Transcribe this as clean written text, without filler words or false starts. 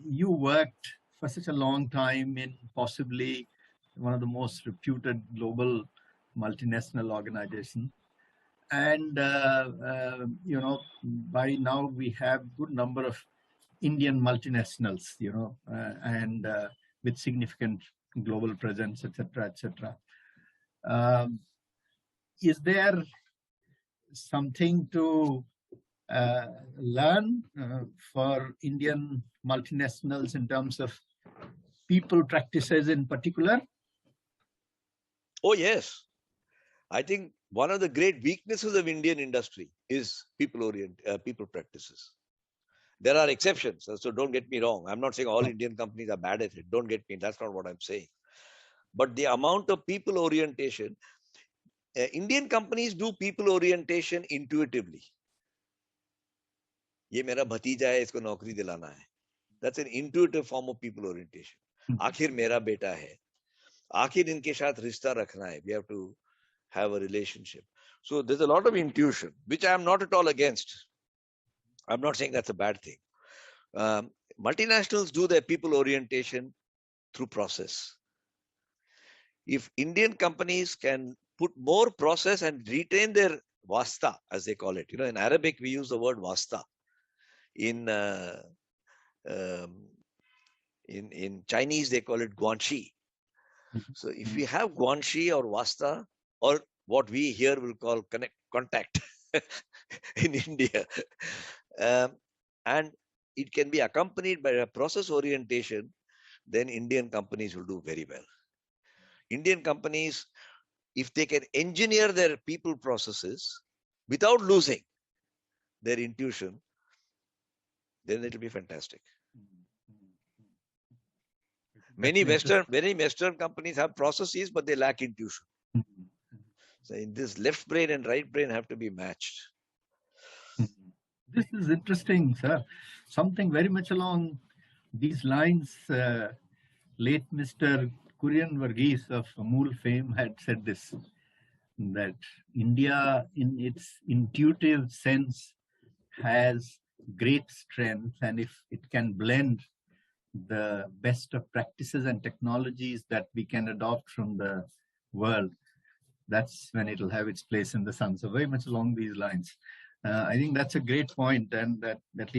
you worked for such a long time in possibly one of the most reputed global multinational organizations. And, by now we have good number of Indian multinationals, and with significant global presence, etc., etc. Um, is there something to learn for Indian multinationals in terms of people practices in particular? Oh, yes. I think one of the great weaknesses of Indian industry is people practices. There are exceptions, so don't get me wrong. I'm not saying all Indian companies are bad at it. Don't get me. That's not what I'm saying. But the amount of people orientation, Indian companies do people orientation intuitively. ये मेरा भतीजा है, इसको नौकरी दिलाना है. That's an intuitive form of people orientation. आखिर मेरा बेटा है, आखिर इनके साथ रिश्ता रखना है. We have to have a relationship. So there's a lot of intuition, which I am not at all against. I'm not saying that's a bad thing. Multinationals do their people orientation through process. If Indian companies can put more process and retain their vasta, as they call it, in Arabic we use the word vasta. In Chinese they call it guanxi. So if we have guanxi or vasta, or what we here will call contact in India, and it can be accompanied by a process orientation, then Indian companies will do very well. Indian companies, if they can engineer their people processes without losing their intuition, then it will be fantastic. Many Western companies have processes, but they lack intuition. So in this, left brain and right brain have to be matched. This is interesting, sir. Something very much along these lines. Late Mr. Kurian Varghese of Amul fame had said this, that India, in its intuitive sense, has great strength, and if it can blend the best of practices and technologies that we can adopt from the world, that's when it will have its place in the sun. So very much along these lines. I think that's a great point, and that